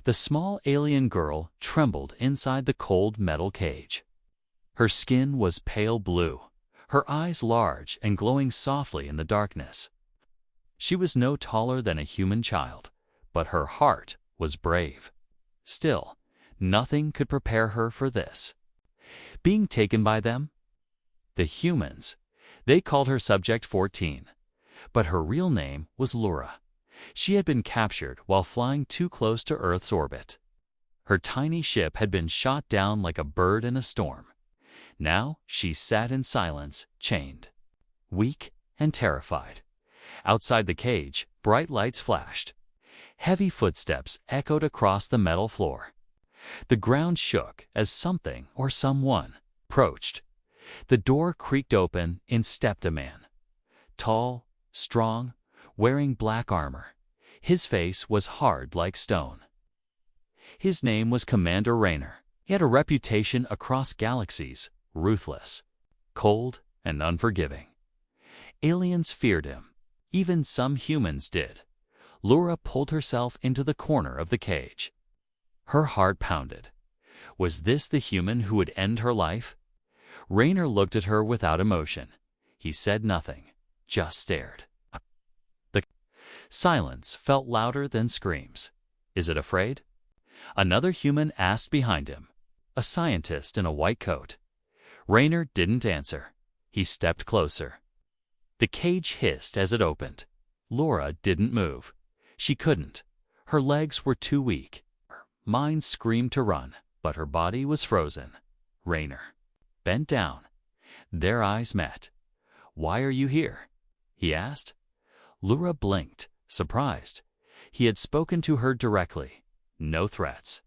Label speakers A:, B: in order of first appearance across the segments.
A: The small alien girl trembled inside the cold metal cage. Her skin was pale blue, her eyes large and glowing softly in the darkness. She was no taller than a human child, but her heart was brave. Still, nothing could prepare her for this. Being taken by them? The humans. They called her Subject 14, but her real name was Laura. She had been captured while flying too close to Earth's orbit. Her tiny ship had been shot down like a bird in a storm. Now she sat in silence, chained, weak and terrified. Outside the cage, bright lights flashed. Heavy footsteps echoed across the metal floor. The ground shook as something or someone approached. The door creaked open and stepped a man. Tall, strong, wearing black armor. His face was hard like stone. His name was Commander Raynor. He had a reputation across galaxies, ruthless, cold, and unforgiving. Aliens feared him. Even some humans did. Laura pulled herself into the corner of the cage. Her heart pounded. Was this the human who would end her life? Raynor looked at her without emotion. He said nothing, just stared. The silence felt louder than screams. Is it afraid? Another human asked behind him, a scientist in a white coat. Raynor didn't answer. He stepped closer. The cage hissed as it opened. Laura didn't move. She couldn't. Her legs were too weak. Her mind screamed to run, but her body was frozen. Raynor bent down. Their eyes met. "Why are you here?" he asked. Laura blinked, surprised. He had spoken to her directly. No threats,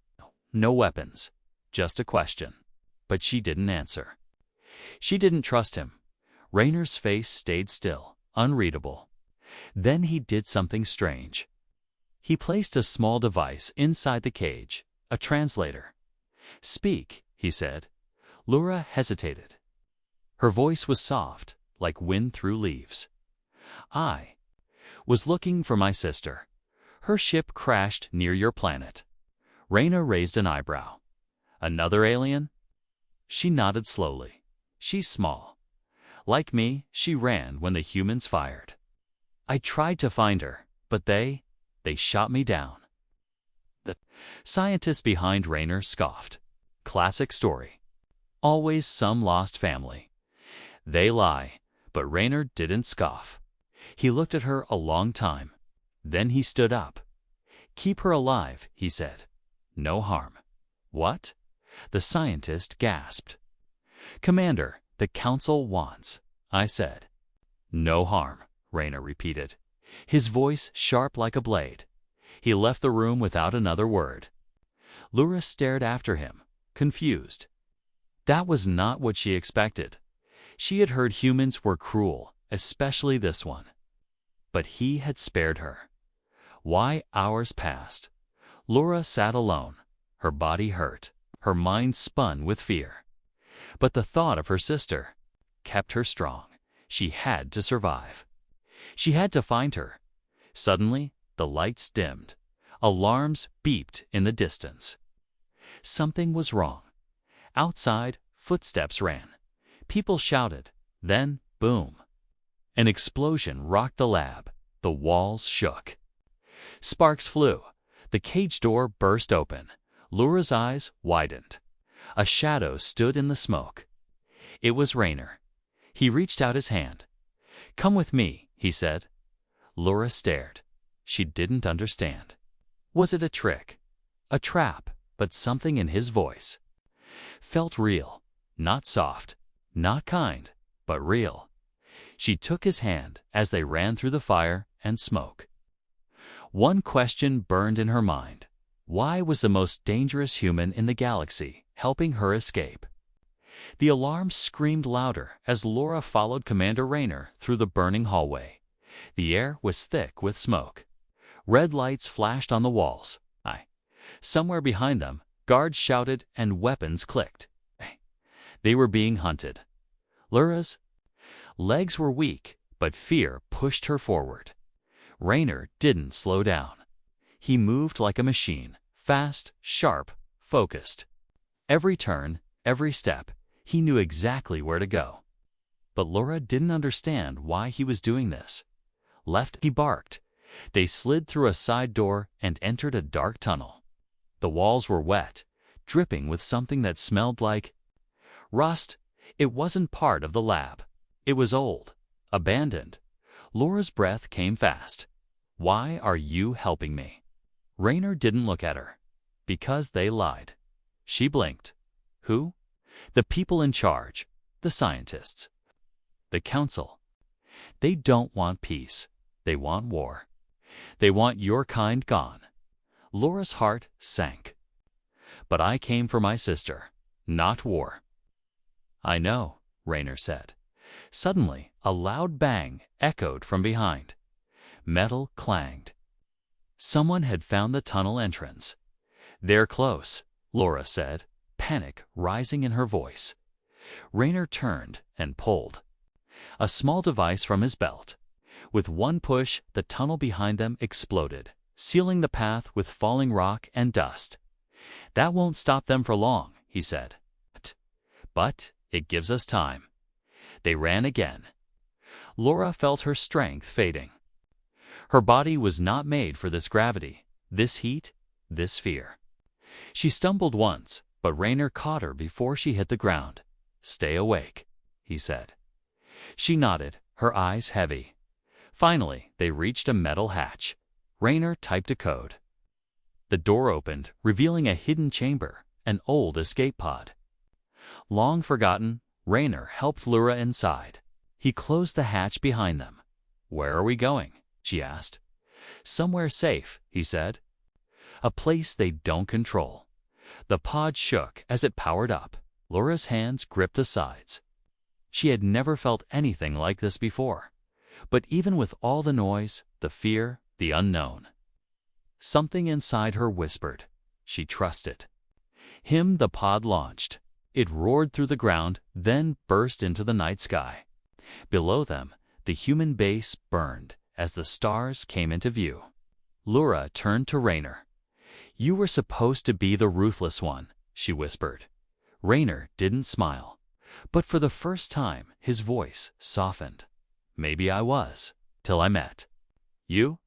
A: no weapons, just a question. But she didn't answer. She didn't trust him. Raynor's face stayed still, unreadable. Then he did something strange. He placed a small device inside the cage, a translator. "Speak," he said. Laura hesitated. Her voice was soft, like wind through leaves. "I was looking for my sister. Her ship crashed near your planet." Raynor raised an eyebrow. "Another alien?" She nodded slowly. "She's small. Like me, she ran when the humans fired. I tried to find her, but they shot me down." The scientist behind Raynor scoffed. Classic story. Always some lost family. They lie, but Raynor didn't scoff. He looked at her a long time. Then he stood up. "Keep her alive," he said. "No harm." "What?" The scientist gasped. "Commander, the Council wants," I said. "No harm," Raynor repeated, his voice sharp like a blade. He left the room without another word. Laura stared after him, confused. That was not what she expected. She had heard humans were cruel, especially this one. But he had spared her. Why, hours passed. Laura sat alone. Her body hurt. Her mind spun with fear. But the thought of her sister kept her strong. She had to survive. She had to find her. Suddenly, the lights dimmed. Alarms beeped in the distance. Something was wrong. Outside, footsteps ran. People shouted. Then, boom. An explosion rocked the lab. The walls shook. Sparks flew. The cage door burst open. Laura's eyes widened. A shadow stood in the smoke. It was Raynor. He reached out his hand. "Come with me," he said. Laura stared. She didn't understand. Was it a trick? A trap? But something in his voice felt real. Not soft, not kind, but real. She took his hand as they ran through the fire and smoke. One question burned in her mind. Why was the most dangerous human in the galaxy helping her escape? The alarm screamed louder as Laura followed Commander Raynor through the burning hallway. The air was thick with smoke. Red lights flashed on the walls. Somewhere behind them, guards shouted and weapons clicked. They were being hunted. Laura's legs were weak, but fear pushed her forward. Raynor didn't slow down. He moved like a machine, Fast, sharp, focused. Every turn, every step, he knew exactly where to go. But Laura didn't understand why he was doing this. Left, he barked. They slid through a side door and entered a dark tunnel. The walls were wet, dripping with something that smelled like rust. It wasn't part of the lab. It was old, abandoned. Laura's breath came fast. Why are you helping me? Raynor didn't look at her. Because they lied. She blinked. Who? The people in charge. The scientists. The council. They don't want peace. They want war. They want your kind gone. Laura's heart sank. But I came for my sister, not war. I know, Raynor said. Suddenly, a loud bang echoed from behind. Metal clanged. Someone had found the tunnel entrance. They're close, Laura said, panic rising in her voice. Raynor turned and pulled a small device from his belt. With one push, the tunnel behind them exploded, sealing the path with falling rock and dust. That won't stop them for long, he said. But it gives us time. They ran again. Laura felt her strength fading. Her body was not made for this gravity, this heat, this fear. She stumbled once, but Raynor caught her before she hit the ground. Stay awake, he said. She nodded, her eyes heavy. Finally, they reached a metal hatch. Raynor typed a code. The door opened, revealing a hidden chamber, an old escape pod. Long forgotten, Raynor helped Laura inside. He closed the hatch behind them. Where are we going? She asked. Somewhere safe, he said. A place they don't control. The pod shook as it powered up. Laura's hands gripped the sides. She had never felt anything like this before. But even with all the noise, the fear, the unknown, something inside her whispered. She trusted him. The pod launched. It roared through the ground, then burst into the night sky. Below them, the human base burned as the stars came into view. Laura turned to Raynor. You were supposed to be the ruthless one, she whispered. Raynor didn't smile, but for the first time his voice softened. Maybe I was, till I met you.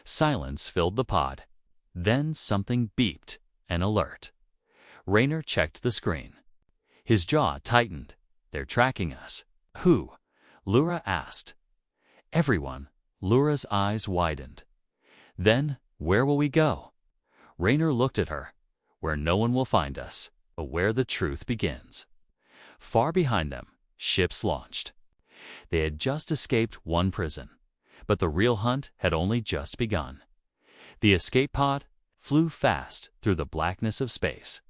A: Silence filled the pod. Then something beeped, an alert. Raynor checked the screen. His jaw tightened. They're tracking us. Who? Laura asked. Everyone. Laura's eyes widened. Then, where will we go? Raynor looked at her. Where no one will find us, but where the truth begins. Far behind them, ships launched. They had just escaped one prison, but the real hunt had only just begun. The escape pod flew fast through the blackness of space.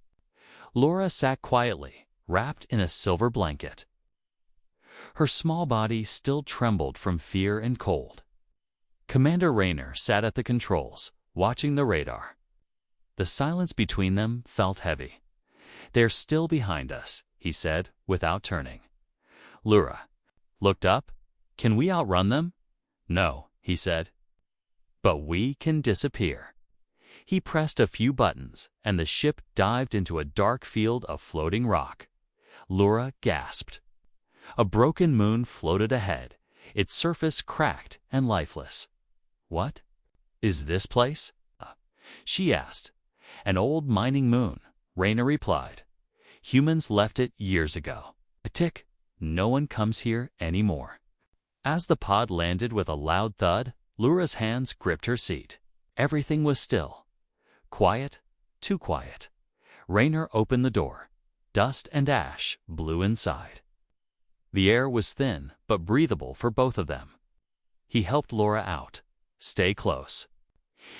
A: Laura sat quietly, wrapped in a silver blanket. Her small body still trembled from fear and cold. Commander Raynor sat at the controls, watching the radar. The silence between them felt heavy. They're still behind us, he said, without turning. Laura looked up. Can we outrun them? No, he said. But we can disappear. He pressed a few buttons, and the ship dived into a dark field of floating rock. Laura gasped. A broken moon floated ahead, its surface cracked and lifeless. What? Is this place? She asked. An old mining moon, Raynor replied. Humans left it years ago. Tick. No one comes here anymore. As the pod landed with a loud thud, Laura's hands gripped her seat. Everything was still. Quiet, too quiet. Raynor opened the door. Dust and ash blew inside. The air was thin but breathable for both of them. He helped Laura out. Stay close.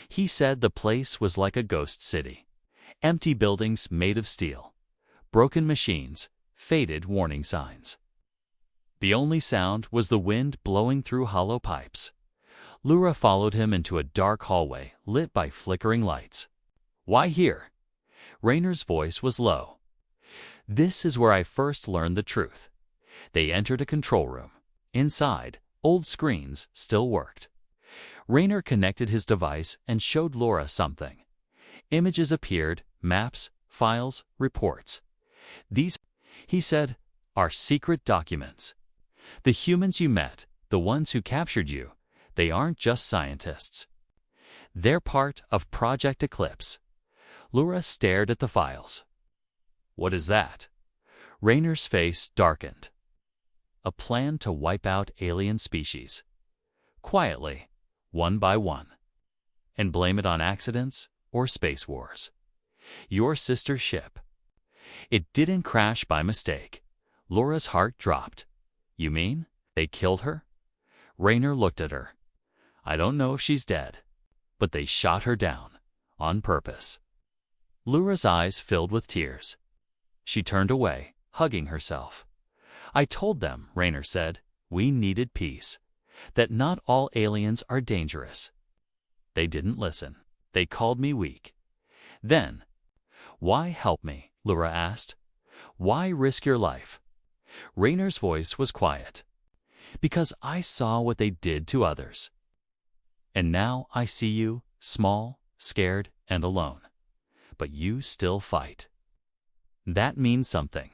A: He said the place was like a ghost city. Empty buildings made of steel. Broken machines, faded warning signs. The only sound was the wind blowing through hollow pipes. Laura followed him into a dark hallway lit by flickering lights. Why here? Raynor's voice was low. This is where I first learned the truth. They entered a control room. Inside, old screens still worked. Raynor connected his device and showed Laura something. Images appeared, maps, files, reports. These, he said, are secret documents. The humans you met, the ones who captured you, they aren't just scientists. They're part of Project Eclipse. Laura stared at the files. What is that? Rayner's face darkened. A plan to wipe out alien species. Quietly, one by one. And blame it on accidents or space wars. Your sister's ship. It didn't crash by mistake. Laura's heart dropped. You mean they killed her? Rayner looked at her. I don't know if she's dead, but they shot her down, on purpose. Laura's eyes filled with tears. She turned away, hugging herself. I told them, Rayner said, we needed peace, that not all aliens are dangerous. They didn't listen. They called me weak. Then, why help me? Laura asked. Why risk your life? Rayner's voice was quiet. Because I saw what they did to others. And now I see you, small, scared, and alone. But you still fight. That means something.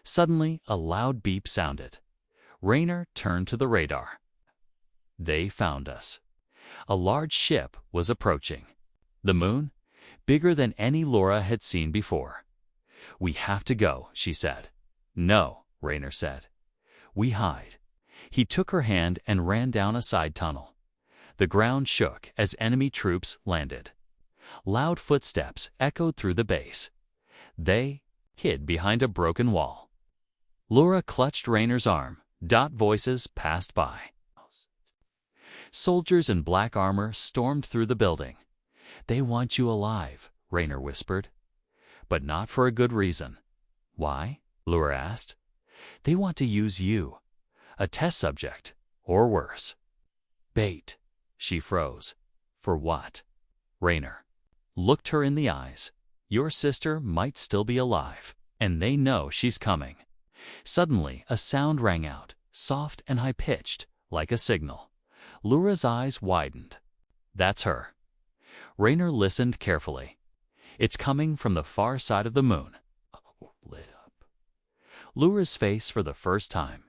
A: Suddenly, a loud beep sounded. Rayner turned to the radar. They found us. A large ship was approaching. The moon, bigger than any Laura had seen before. We have to go, she said. No, Rayner said. We hide. He took her hand and ran down a side tunnel. The ground shook as enemy troops landed. Loud footsteps echoed through the base. They hid behind a broken wall. Laura clutched Rayner's arm. Voices passed by. Soldiers in black armor stormed through the building. They want you alive, Rayner whispered. But not for a good reason. Why? Laura asked. They want to use you. A test subject, or worse. Bait. She froze. For what? Rayner looked her in the eyes. Your sister might still be alive, and they know she's coming. Suddenly, a sound rang out, soft and high-pitched, like a signal. Laura's eyes widened. That's her. Rayner listened carefully. It's coming from the far side of the moon. Lit up. Laura's face for the first time.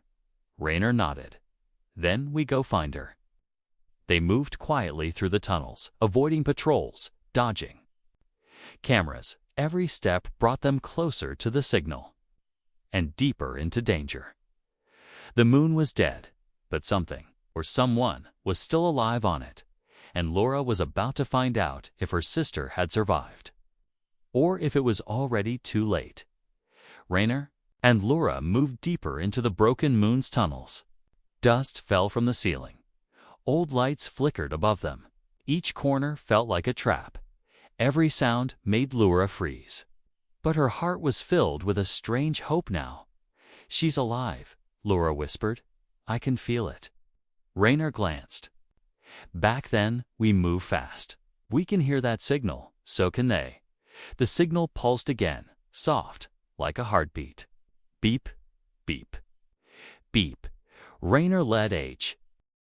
A: Rayner nodded. Then we go find her. They moved quietly through the tunnels, avoiding patrols, dodging. Cameras, every step brought them closer to the signal. And deeper into danger. The moon was dead, but something, or someone, was still alive on it, and Laura was about to find out if her sister had survived. Or if it was already too late. Rayner and Laura moved deeper into the broken moon's tunnels. Dust fell from the ceiling. Old lights flickered above them. Each corner felt like a trap. Every sound made Laura freeze. But her heart was filled with a strange hope now. She's alive, Laura whispered. I can feel it. Rayner glanced. Back then, we move fast. We can hear that signal, so can they. The signal pulsed again, soft, like a heartbeat. Beep, beep, beep. Rayner led H.